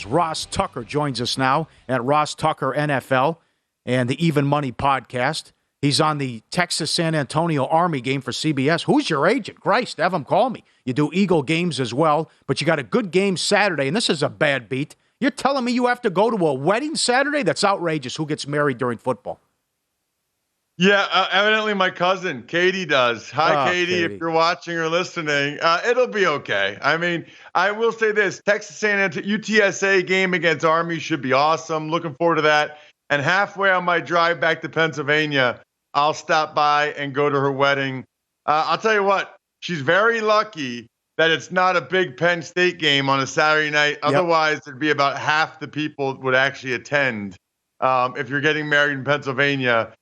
Eagles. Ross Tucker joins us now at Ross Tucker NFL and the Even Money podcast. He's on the Texas San Antonio Army game for CBS. Who's your agent? Christ, have him call me. You do Eagle games as well, but you got a good game Saturday, and this is a bad beat. You're telling me you have to go to a wedding Saturday? That's outrageous. Who gets married during football? Yeah, evidently my cousin, Katie, does. Hi, Katie, if you're watching or listening. It'll be okay. I mean, I will say this. Texas San Antonio UTSA game against Army should be awesome. Looking forward to that. And halfway on my drive back to Pennsylvania, I'll stop by and go to her wedding. I'll tell you what, she's very lucky that it's not a big Penn State game on a Saturday night. Yep. Otherwise, there'd be about half the people would actually attend if you're getting married in Pennsylvania.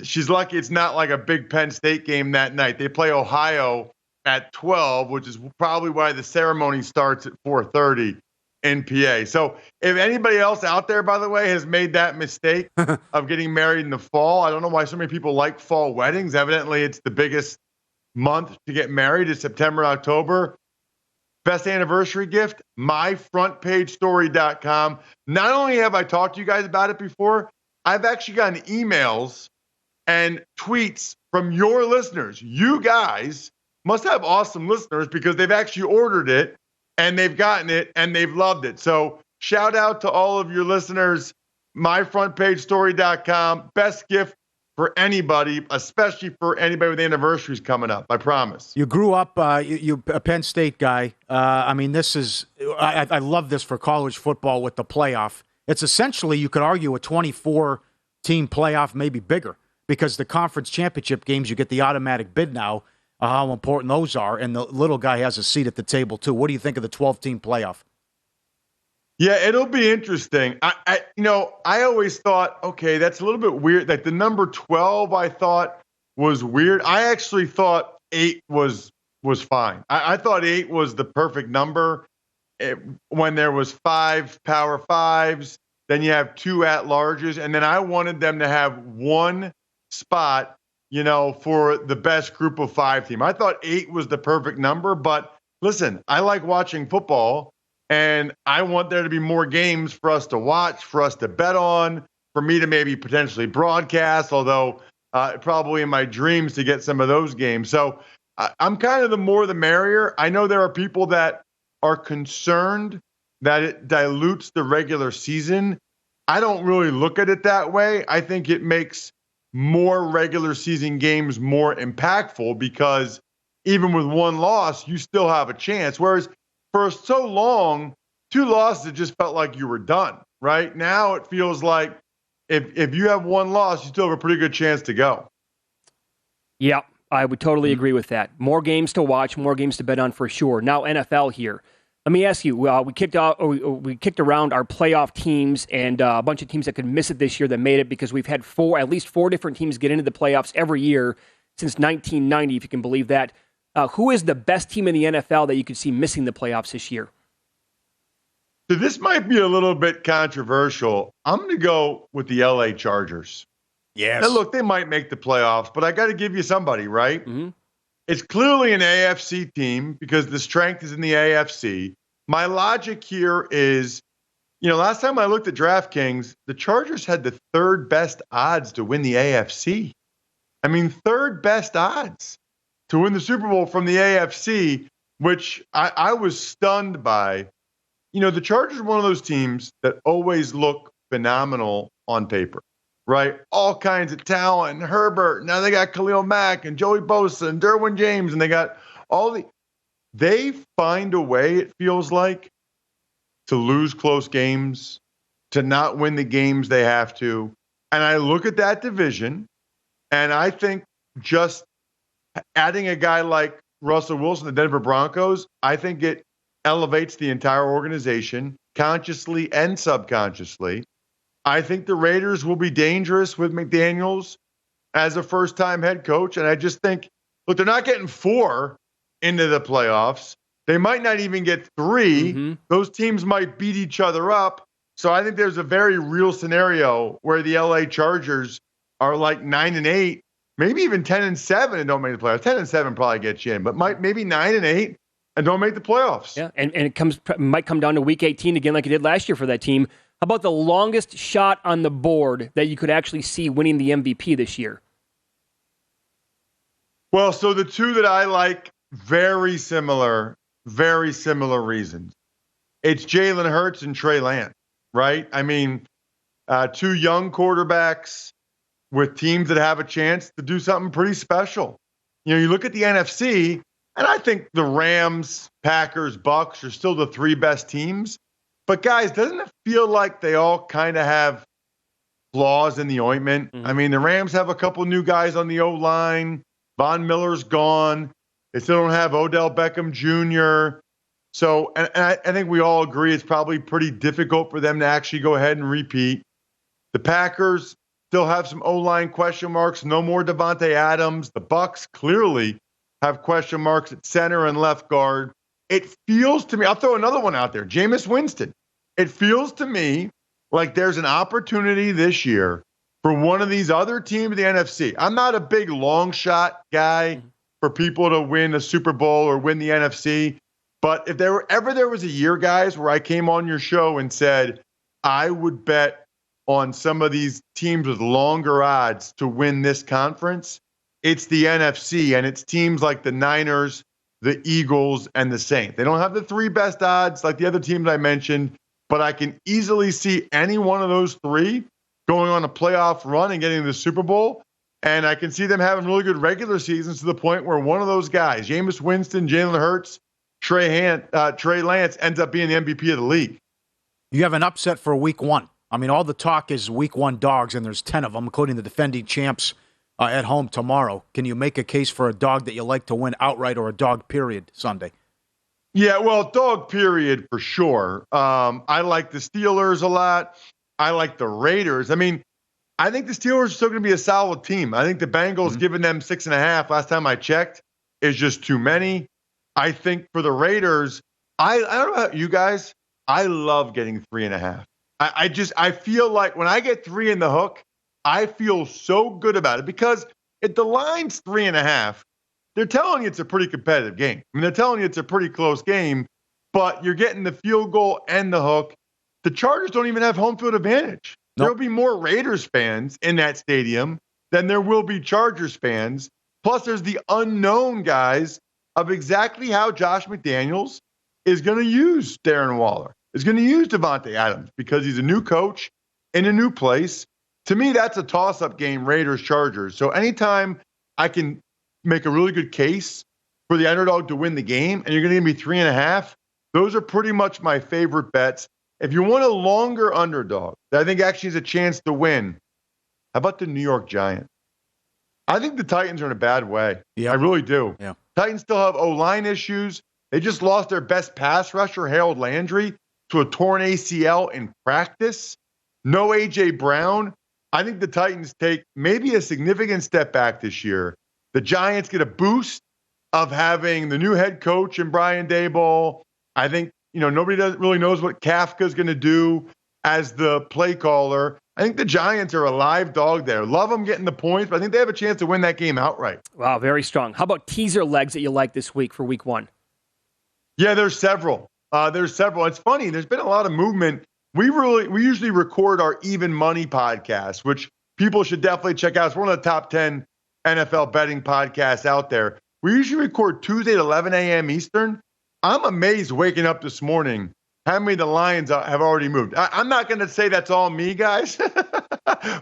She's lucky it's not like a big Penn State game that night. They play Ohio at 12, which is probably why the ceremony starts at 4:30 in PA. So if anybody else out there, by the way, has made that mistake of getting married in the fall, I don't know why so many people like fall weddings. Evidently, it's the biggest month to get married is September, October. Best anniversary gift, myfrontpagestory.com. Not only have I talked to you guys about it before, I've actually gotten emails and tweets from your listeners. You guys must have awesome listeners because they've actually ordered it and they've gotten it and they've loved it. So shout out to all of your listeners, myfrontpagestory.com. Best gift for anybody, especially for anybody with anniversaries coming up, I promise. You grew up, you a Penn State guy. I mean, this is, I love this for college football with the playoff. It's essentially, you could argue, a 24-team playoff, maybe bigger, because the conference championship games, you get the automatic bid now, how important those are, and the little guy has a seat at the table, too. What do you think of the 12-team playoff? Yeah, it'll be interesting. I always thought, okay, that's a little bit weird. Like the number 12, I thought was weird. I actually thought 8 was fine. I thought 8 was the perfect number. When there was 5 Power Fives, then you have 2 at-larges, and then I wanted them to have one spot, for the best group of 5 team. I thought 8 was the perfect number, but listen, I like watching football, and I want there to be more games for us to watch, for us to bet on, for me to maybe potentially broadcast, although probably in my dreams to get some of those games. So I'm kind of the more the merrier. I know there are people that are concerned that it dilutes the regular season. I don't really look at it that way. I think it makes more regular season games more impactful because even with one loss, you still have a chance. Whereas for so long, 2 losses, it just felt like you were done, right? Now it feels like if you have 1 loss, you still have a pretty good chance to go. Yeah, I would totally agree with that. More games to watch, more games to bet on for sure. Now NFL here. Let me ask you, we kicked around our playoff teams and a bunch of teams that could miss it this year that made it because we've had at least four different teams get into the playoffs every year since 1990, if you can believe that. Who is the best team in the NFL that you could see missing the playoffs this year? So this might be a little bit controversial. I'm going to go with the LA Chargers. Yes. Now, look, they might make the playoffs, but I got to give you somebody, right? Mm-hmm. It's clearly an AFC team because the strength is in the AFC. My logic here is, last time I looked at DraftKings, the Chargers had the 3rd best odds to win the AFC. I mean, 3rd best odds to win the Super Bowl from the AFC, which I was stunned by. The Chargers are one of those teams that always look phenomenal on paper. Right? All kinds of talent. And Herbert. Now they got Khalil Mack and Joey Bosa and Derwin James. And they got they find a way, it feels like, to lose close games, to not win the games they have to. And I look at that division, and I think just adding a guy like Russell Wilson, the Denver Broncos, I think it elevates the entire organization, consciously and subconsciously. I think the Raiders will be dangerous with McDaniels as a first-time head coach. And I just think, look, they're not getting 4 into the playoffs. They might not even get 3. Mm-hmm. Those teams might beat each other up. So I think there's a very real scenario where the LA Chargers are like 9-8, maybe even 10-7 and don't make the playoffs. 10-7 probably gets you in, but maybe 9-8 and don't make the playoffs. Yeah, and it might come down to week 18 again like it did last year for that team. How about the longest shot on the board that you could actually see winning the MVP this year? Well, so the two that I like, very similar reasons. It's Jalen Hurts and Trey Lance, right? I mean, two young quarterbacks with teams that have a chance to do something pretty special. You know, you look at the NFC, and I think the Rams, Packers, Bucks are still the three best teams. But guys, doesn't it feel like they all kind of have flaws in the ointment? Mm-hmm. I mean, the Rams have a couple new guys on the O-line. Von Miller's gone. They still don't have Odell Beckham Jr. So, and I think we all agree it's probably pretty difficult for them to actually go ahead and repeat. The Packers still have some O-line question marks. No more Devontae Adams. The Bucks clearly have question marks at center and left guard. It feels to me, I'll throw another one out there, Jameis Winston. It feels to me like there's an opportunity this year for one of these other teams of the NFC. I'm not a big long shot guy for people to win a Super Bowl or win the NFC. But if there was a year, guys, where I came on your show and said, I would bet on some of these teams with longer odds to win this conference, it's the NFC, and it's teams like the Niners, the Eagles, and the Saints. They don't have the three best odds like the other teams I mentioned, but I can easily see any one of those three going on a playoff run and getting to the Super Bowl. And I can see them having really good regular seasons to the point where one of those guys, Jameis Winston, Jalen Hurts, Trey Lance, ends up being the MVP of the league. You have an upset for week one. I mean, all the talk is week one dogs, and there's 10 of them, including the defending champs at home tomorrow. Can you make a case for a dog that you like to win outright or a dog period Sunday? Yeah, well, dog period for sure. I like the Steelers a lot. I like the Raiders. I mean, I think the Steelers are still going to be a solid team. I think the Bengals giving them 6.5 last time I checked is just too many. I think for the Raiders, I don't know about you guys. I love getting 3.5. I feel like when I get 3 in the hook, I feel so good about it because if the line's 3.5, they're telling you it's a pretty competitive game. I mean, they're telling you it's a pretty close game, but you're getting the field goal and the hook. The Chargers don't even have home field advantage. Nope. There'll be more Raiders fans in that stadium than there will be Chargers fans. Plus, there's the unknown guys of exactly how Josh McDaniels is going to use Darren Waller, is going to use Devontae Adams because he's a new coach in a new place. To me, that's a toss-up game, Raiders-Chargers. So anytime I can make a really good case for the underdog to win the game, and you're going to give me 3.5, those are pretty much my favorite bets. If you want a longer underdog that I think actually has a chance to win, how about the New York Giants? I think the Titans are in a bad way. Yeah, I really do. Yeah. Titans still have O-line issues. They just lost their best pass rusher, Harold Landry, to a torn ACL in practice. No A.J. Brown. I think the Titans take maybe a significant step back this year. The Giants get a boost of having the new head coach in Brian Daboll. I think, nobody really knows what Kafka's going to do as the play caller. I think the Giants are a live dog there. Love them getting the points, but I think they have a chance to win that game outright. Wow, very strong. How about teaser legs that you like this week for week one? Yeah, there's several. It's funny. There's been a lot of movement. We usually record our Even Money podcast, which people should definitely check out. It's one of the top 10 NFL betting podcasts out there. We usually record Tuesday at 11 a.m. Eastern. I'm amazed waking up this morning how many of the Lions have already moved. I'm not going to say that's all me, guys,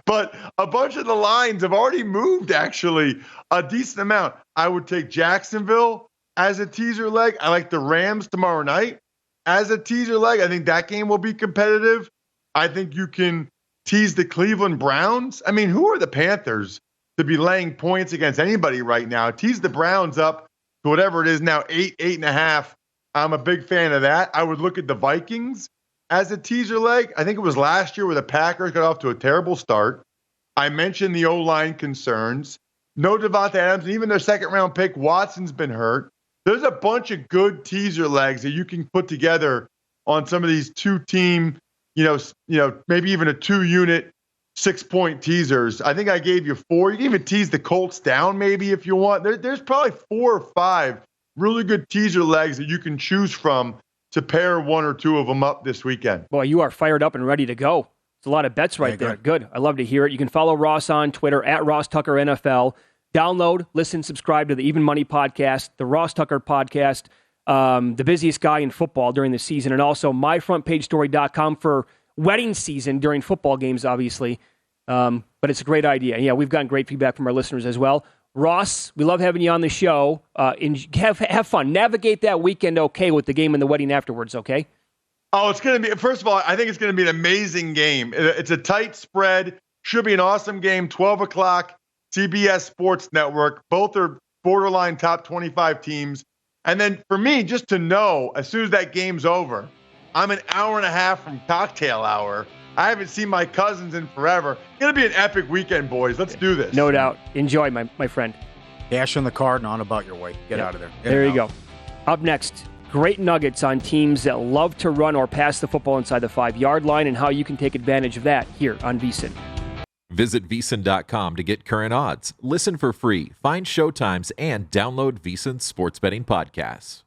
but a bunch of the lines have already moved, actually, a decent amount. I would take Jacksonville as a teaser leg. I like the Rams tomorrow night as a teaser leg. I think that game will be competitive. I think you can tease the Cleveland Browns. I mean, who are the Panthers to be laying points against anybody right now? Tease the Browns up to whatever it is now, 8.5. I'm a big fan of that. I would look at the Vikings as a teaser leg. I think it was last year where the Packers got off to a terrible start. I mentioned the O-line concerns. No Devontae Adams, and even their second-round pick, Watson's been hurt. There's a bunch of good teaser legs that you can put together on some of these two-team, maybe even a 2-unit, 6-point teasers. I think I gave you 4. You can even tease the Colts down maybe if you want. There's probably 4 or 5 really good teaser legs that you can choose from to pair one or two of them up this weekend. Boy, you are fired up and ready to go. It's a lot of bets right there. Good. I love to hear it. You can follow Ross on Twitter at Ross Tucker NFL. Download, listen, subscribe to the Even Money podcast, the Ross Tucker podcast, the busiest guy in football during the season, and also myfrontpagestory.com for wedding season during football games, obviously. But it's a great idea. Yeah, we've gotten great feedback from our listeners as well. Ross, we love having you on the show. Have fun. Navigate that weekend okay with the game and the wedding afterwards, okay? Oh, it's going to be, first of all, I think it's going to be an amazing game. It's a tight spread. Should be an awesome game. 12 o'clock, CBS Sports Network. Both are borderline top 25 teams. And then for me, just to know, as soon as that game's over, I'm an hour and a half from cocktail hour. I haven't seen my cousins in forever. It's going to be an epic weekend, boys. Let's do this. No doubt. Enjoy, my friend. Cash in the card and on about your way. Get out of there. There you go. Up next, great nuggets on teams that love to run or pass the football inside the 5-yard line and how you can take advantage of that here on VSiN. Visit VSiN.com to get current odds, listen for free, find showtimes, and download VSiN sports betting podcasts.